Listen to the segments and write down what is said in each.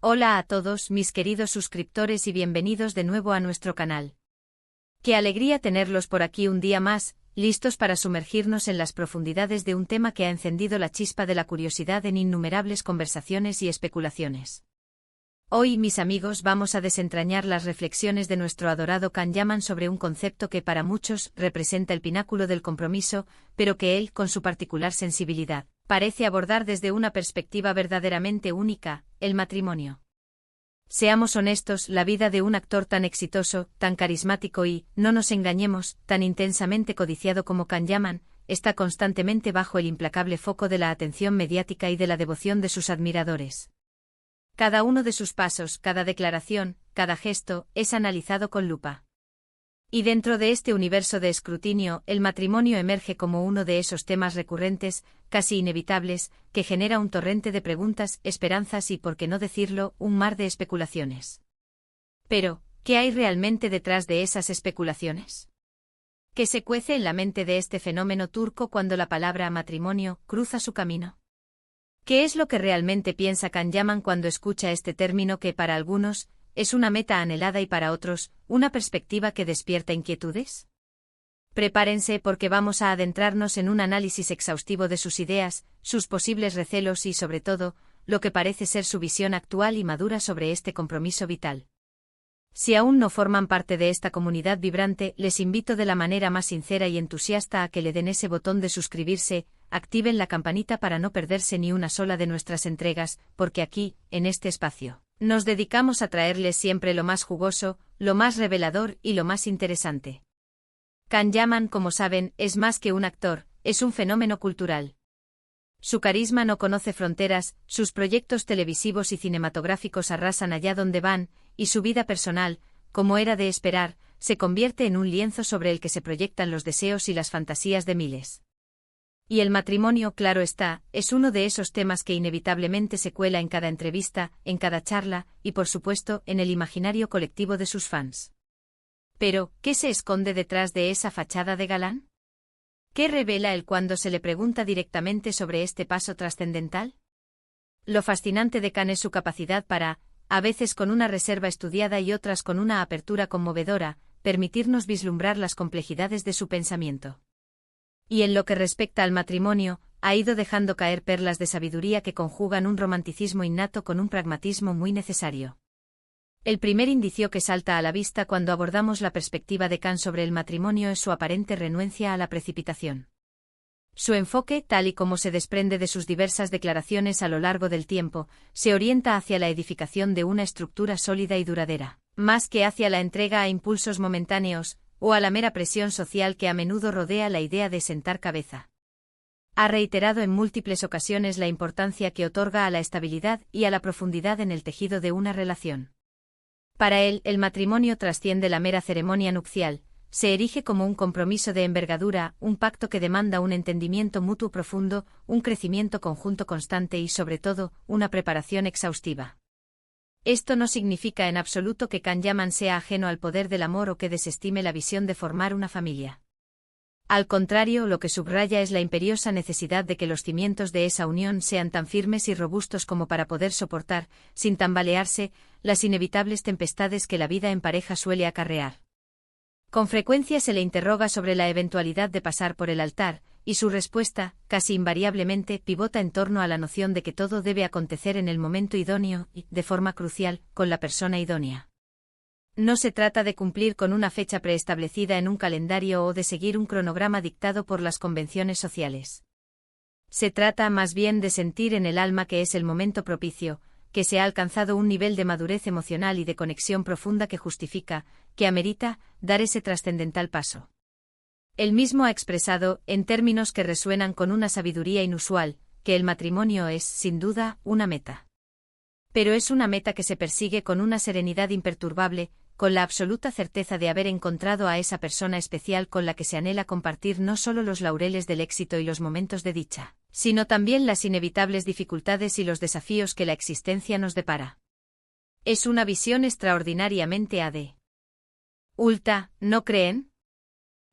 Hola a todos mis queridos suscriptores y bienvenidos de nuevo a nuestro canal. Qué alegría tenerlos por aquí un día más, listos para sumergirnos en las profundidades de un tema que ha encendido la chispa de la curiosidad en innumerables conversaciones y especulaciones. Hoy, mis amigos, vamos a desentrañar las reflexiones de nuestro adorado Can Yaman sobre un concepto que para muchos representa el pináculo del compromiso, pero que él, con su particular sensibilidad, parece abordar desde una perspectiva verdaderamente única: el matrimonio. Seamos honestos, la vida de un actor tan exitoso, tan carismático y, no nos engañemos, tan intensamente codiciado como Can Yaman, está constantemente bajo el implacable foco de la atención mediática y de la devoción de sus admiradores. Cada uno de sus pasos, cada declaración, cada gesto, es analizado con lupa. Y dentro de este universo de escrutinio, el matrimonio emerge como uno de esos temas recurrentes, casi inevitables, que genera un torrente de preguntas, esperanzas y, por qué no decirlo, un mar de especulaciones. Pero, ¿qué hay realmente detrás de esas especulaciones? ¿Qué se cuece en la mente de este fenómeno turco cuando la palabra matrimonio cruza su camino? ¿Qué es lo que realmente piensa Can Yaman cuando escucha este término que para algunos es una meta anhelada y para otros una perspectiva que despierta inquietudes? Prepárense porque vamos a adentrarnos en un análisis exhaustivo de sus ideas, sus posibles recelos y, sobre todo, lo que parece ser su visión actual y madura sobre este compromiso vital. Si aún no forman parte de esta comunidad vibrante, les invito de la manera más sincera y entusiasta a que le den ese botón de suscribirse, activen la campanita para no perderse ni una sola de nuestras entregas, porque aquí, en este espacio, nos dedicamos a traerles siempre lo más jugoso, lo más revelador y lo más interesante. Can Yaman, como saben, es más que un actor, es un fenómeno cultural. Su carisma no conoce fronteras, sus proyectos televisivos y cinematográficos arrasan allá donde van, y su vida personal, como era de esperar, se convierte en un lienzo sobre el que se proyectan los deseos y las fantasías de miles. Y el matrimonio, claro está, es uno de esos temas que inevitablemente se cuela en cada entrevista, en cada charla, y por supuesto, en el imaginario colectivo de sus fans. Pero, ¿qué se esconde detrás de esa fachada de galán? ¿Qué revela él cuando se le pregunta directamente sobre este paso trascendental? Lo fascinante de Can es su capacidad para, a veces con una reserva estudiada y otras con una apertura conmovedora, permitirnos vislumbrar las complejidades de su pensamiento. Y en lo que respecta al matrimonio, ha ido dejando caer perlas de sabiduría que conjugan un romanticismo innato con un pragmatismo muy necesario. El primer indicio que salta a la vista cuando abordamos la perspectiva de Can sobre el matrimonio es su aparente renuencia a la precipitación. Su enfoque, tal y como se desprende de sus diversas declaraciones a lo largo del tiempo, se orienta hacia la edificación de una estructura sólida y duradera, más que hacia la entrega a impulsos momentáneos, o a la mera presión social que a menudo rodea la idea de sentar cabeza. Ha reiterado en múltiples ocasiones la importancia que otorga a la estabilidad y a la profundidad en el tejido de una relación. Para él, el matrimonio trasciende la mera ceremonia nupcial, se erige como un compromiso de envergadura, un pacto que demanda un entendimiento mutuo profundo, un crecimiento conjunto constante y, sobre todo, una preparación exhaustiva. Esto no significa en absoluto que Can Yaman sea ajeno al poder del amor o que desestime la visión de formar una familia. Al contrario, lo que subraya es la imperiosa necesidad de que los cimientos de esa unión sean tan firmes y robustos como para poder soportar, sin tambalearse, las inevitables tempestades que la vida en pareja suele acarrear. Con frecuencia se le interroga sobre la eventualidad de pasar por el altar, y su respuesta, casi invariablemente, pivota en torno a la noción de que todo debe acontecer en el momento idóneo y, de forma crucial, con la persona idónea. No se trata de cumplir con una fecha preestablecida en un calendario o de seguir un cronograma dictado por las convenciones sociales. Se trata más bien de sentir en el alma que es el momento propicio, que se ha alcanzado un nivel de madurez emocional y de conexión profunda que justifica, que amerita, dar ese trascendental paso. Él mismo ha expresado, en términos que resuenan con una sabiduría inusual, que el matrimonio es, sin duda, una meta. Pero es una meta que se persigue con una serenidad imperturbable, con la absoluta certeza de haber encontrado a esa persona especial con la que se anhela compartir no solo los laureles del éxito y los momentos de dicha, sino también las inevitables dificultades y los desafíos que la existencia nos depara. Es una visión extraordinariamente adulta, ¿no creen?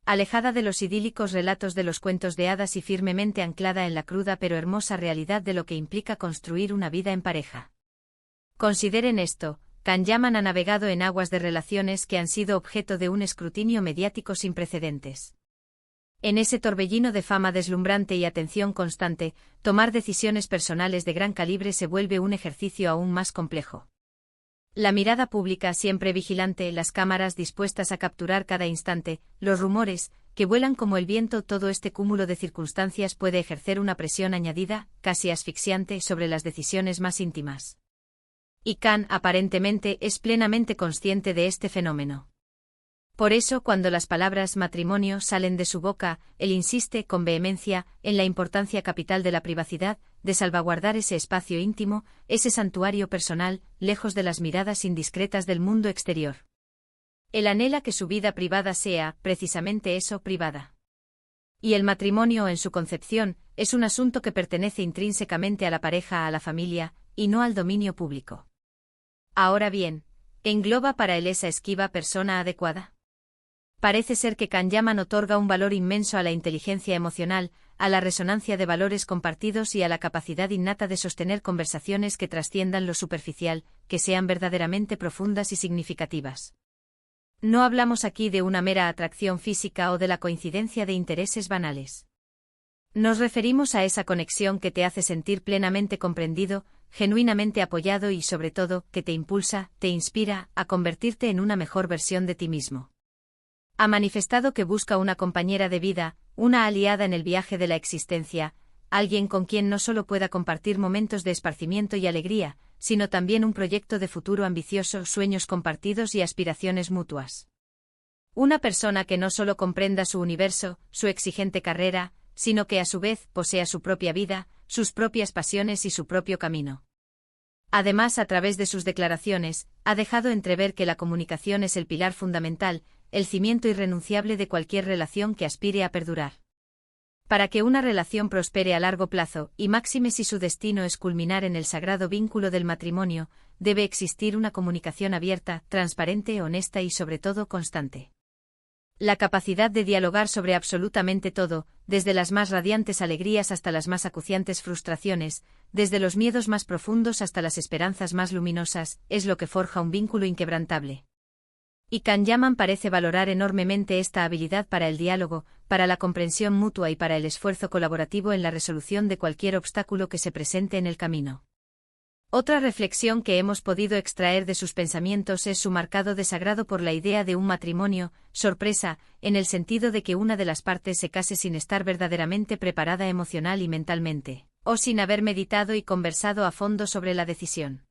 Alejada de los idílicos relatos de los cuentos de hadas y firmemente anclada en la cruda pero hermosa realidad de lo que implica construir una vida en pareja. Consideren esto, Kanyaman ha navegado en aguas de relaciones que han sido objeto de un escrutinio mediático sin precedentes. En ese torbellino de fama deslumbrante y atención constante, tomar decisiones personales de gran calibre se vuelve un ejercicio aún más complejo. La mirada pública siempre vigilante, las cámaras dispuestas a capturar cada instante, los rumores, que vuelan como el viento, todo este cúmulo de circunstancias puede ejercer una presión añadida, casi asfixiante, sobre las decisiones más íntimas. Y Khan, aparentemente, es plenamente consciente de este fenómeno. Por eso, cuando las palabras matrimonio salen de su boca, él insiste con vehemencia en la importancia capital de la privacidad, de salvaguardar ese espacio íntimo, ese santuario personal, lejos de las miradas indiscretas del mundo exterior. Él anhela que su vida privada sea, precisamente eso, privada. Y el matrimonio, en su concepción, es un asunto que pertenece intrínsecamente a la pareja, a la familia, y no al dominio público. Ahora bien, ¿engloba para él esa esquiva persona adecuada? Parece ser que Kanyaman otorga un valor inmenso a la inteligencia emocional, a la resonancia de valores compartidos y a la capacidad innata de sostener conversaciones que trasciendan lo superficial, que sean verdaderamente profundas y significativas. No hablamos aquí de una mera atracción física o de la coincidencia de intereses banales. Nos referimos a esa conexión que te hace sentir plenamente comprendido, genuinamente apoyado y, sobre todo, que te impulsa, te inspira, a convertirte en una mejor versión de ti mismo. Ha manifestado que busca una compañera de vida, una aliada en el viaje de la existencia, alguien con quien no solo pueda compartir momentos de esparcimiento y alegría, sino también un proyecto de futuro ambicioso, sueños compartidos y aspiraciones mutuas. Una persona que no solo comprenda su universo, su exigente carrera, sino que a su vez posea su propia vida, sus propias pasiones y su propio camino. Además, a través de sus declaraciones, ha dejado entrever que la comunicación es el pilar fundamental, el cimiento irrenunciable de cualquier relación que aspire a perdurar. Para que una relación prospere a largo plazo, y máxime si su destino es culminar en el sagrado vínculo del matrimonio, debe existir una comunicación abierta, transparente, honesta y sobre todo constante. La capacidad de dialogar sobre absolutamente todo, desde las más radiantes alegrías hasta las más acuciantes frustraciones, desde los miedos más profundos hasta las esperanzas más luminosas, es lo que forja un vínculo inquebrantable. Y Kanyaman parece valorar enormemente esta habilidad para el diálogo, para la comprensión mutua y para el esfuerzo colaborativo en la resolución de cualquier obstáculo que se presente en el camino. Otra reflexión que hemos podido extraer de sus pensamientos es su marcado desagrado por la idea de un matrimonio, sorpresa, en el sentido de que una de las partes se case sin estar verdaderamente preparada emocional y mentalmente, o sin haber meditado y conversado a fondo sobre la decisión.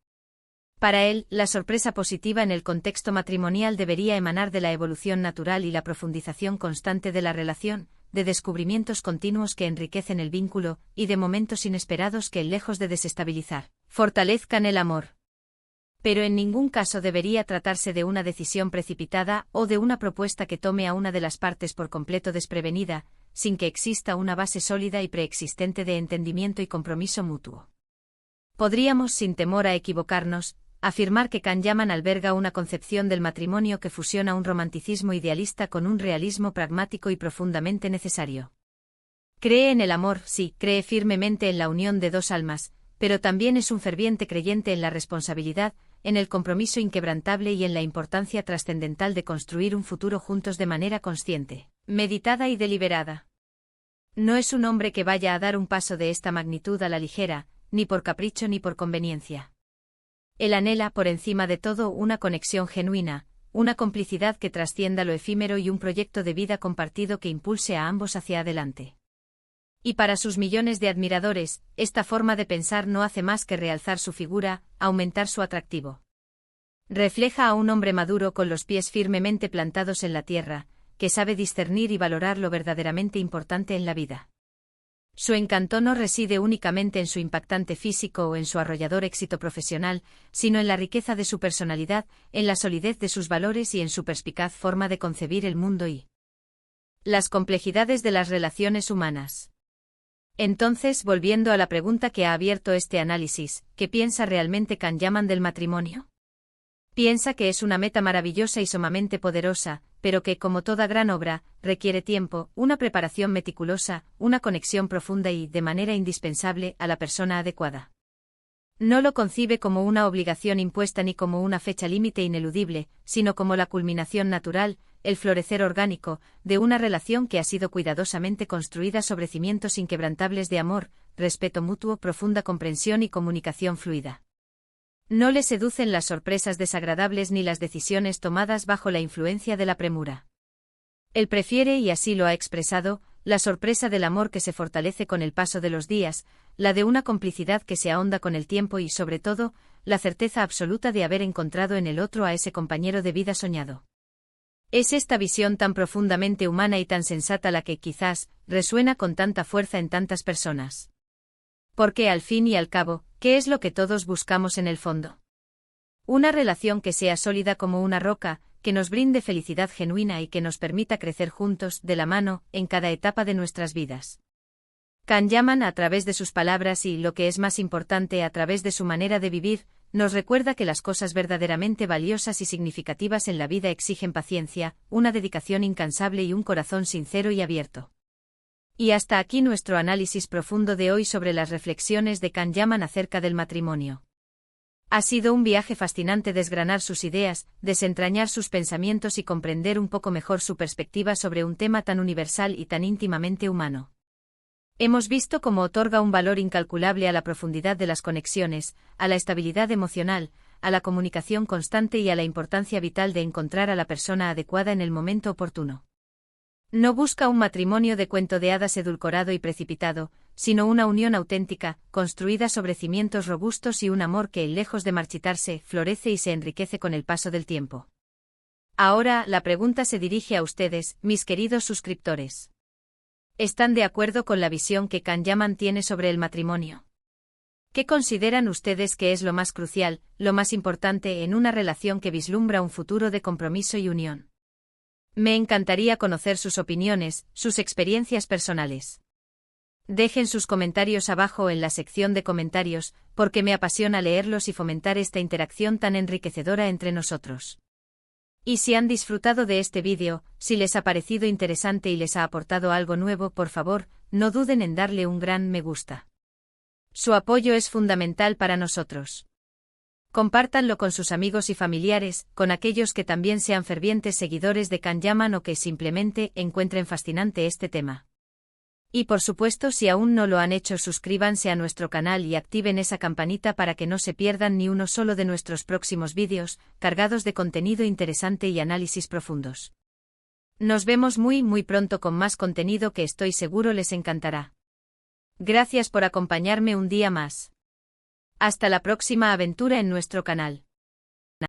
Para él, la sorpresa positiva en el contexto matrimonial debería emanar de la evolución natural y la profundización constante de la relación, de descubrimientos continuos que enriquecen el vínculo, y de momentos inesperados que, lejos de desestabilizar, fortalezcan el amor. Pero en ningún caso debería tratarse de una decisión precipitada o de una propuesta que tome a una de las partes por completo desprevenida, sin que exista una base sólida y preexistente de entendimiento y compromiso mutuo. Podríamos, sin temor a equivocarnos, afirmar que Kanyaman alberga una concepción del matrimonio que fusiona un romanticismo idealista con un realismo pragmático y profundamente necesario. Cree en el amor, sí, cree firmemente en la unión de dos almas, pero también es un ferviente creyente en la responsabilidad, en el compromiso inquebrantable y en la importancia trascendental de construir un futuro juntos de manera consciente, meditada y deliberada. No es un hombre que vaya a dar un paso de esta magnitud a la ligera, ni por capricho ni por conveniencia. Él anhela, por encima de todo, una conexión genuina, una complicidad que trascienda lo efímero y un proyecto de vida compartido que impulse a ambos hacia adelante. Y para sus millones de admiradores, esta forma de pensar no hace más que realzar su figura, aumentar su atractivo. Refleja a un hombre maduro con los pies firmemente plantados en la tierra, que sabe discernir y valorar lo verdaderamente importante en la vida. Su encanto no reside únicamente en su impactante físico o en su arrollador éxito profesional, sino en la riqueza de su personalidad, en la solidez de sus valores y en su perspicaz forma de concebir el mundo y las complejidades de las relaciones humanas. Entonces, volviendo a la pregunta que ha abierto este análisis, ¿qué piensa realmente Kanyaman del matrimonio? Piensa que es una meta maravillosa y sumamente poderosa, pero que, como toda gran obra, requiere tiempo, una preparación meticulosa, una conexión profunda y, de manera indispensable, a la persona adecuada. No lo concibe como una obligación impuesta ni como una fecha límite ineludible, sino como la culminación natural, el florecer orgánico, de una relación que ha sido cuidadosamente construida sobre cimientos inquebrantables de amor, respeto mutuo, profunda comprensión y comunicación fluida. No le seducen las sorpresas desagradables ni las decisiones tomadas bajo la influencia de la premura. Él prefiere, y así lo ha expresado, la sorpresa del amor que se fortalece con el paso de los días, la de una complicidad que se ahonda con el tiempo y, sobre todo, la certeza absoluta de haber encontrado en el otro a ese compañero de vida soñado. Es esta visión tan profundamente humana y tan sensata la que, quizás, resuena con tanta fuerza en tantas personas. Porque, al fin y al cabo, ¿qué es lo que todos buscamos en el fondo? Una relación que sea sólida como una roca, que nos brinde felicidad genuina y que nos permita crecer juntos, de la mano, en cada etapa de nuestras vidas. Can Yaman, a través de sus palabras y, lo que es más importante, a través de su manera de vivir, nos recuerda que las cosas verdaderamente valiosas y significativas en la vida exigen paciencia, una dedicación incansable y un corazón sincero y abierto. Y hasta aquí nuestro análisis profundo de hoy sobre las reflexiones de Can Yaman acerca del matrimonio. Ha sido un viaje fascinante desgranar sus ideas, desentrañar sus pensamientos y comprender un poco mejor su perspectiva sobre un tema tan universal y tan íntimamente humano. Hemos visto cómo otorga un valor incalculable a la profundidad de las conexiones, a la estabilidad emocional, a la comunicación constante y a la importancia vital de encontrar a la persona adecuada en el momento oportuno. No busca un matrimonio de cuento de hadas edulcorado y precipitado, sino una unión auténtica, construida sobre cimientos robustos y un amor que, lejos de marchitarse, florece y se enriquece con el paso del tiempo. Ahora, la pregunta se dirige a ustedes, mis queridos suscriptores. ¿Están de acuerdo con la visión que Can Yaman tiene sobre el matrimonio? ¿Qué consideran ustedes que es lo más crucial, lo más importante en una relación que vislumbra un futuro de compromiso y unión? Me encantaría conocer sus opiniones, sus experiencias personales. Dejen sus comentarios abajo en la sección de comentarios, porque me apasiona leerlos y fomentar esta interacción tan enriquecedora entre nosotros. Y si han disfrutado de este vídeo, si les ha parecido interesante y les ha aportado algo nuevo, por favor, no duden en darle un gran me gusta. Su apoyo es fundamental para nosotros. Compártanlo con sus amigos y familiares, con aquellos que también sean fervientes seguidores de Can Yaman o que simplemente encuentren fascinante este tema. Y por supuesto, si aún no lo han hecho, suscríbanse a nuestro canal y activen esa campanita para que no se pierdan ni uno solo de nuestros próximos vídeos, cargados de contenido interesante y análisis profundos. Nos vemos muy pronto con más contenido que estoy seguro les encantará. Gracias por acompañarme un día más. Hasta la próxima aventura en nuestro canal.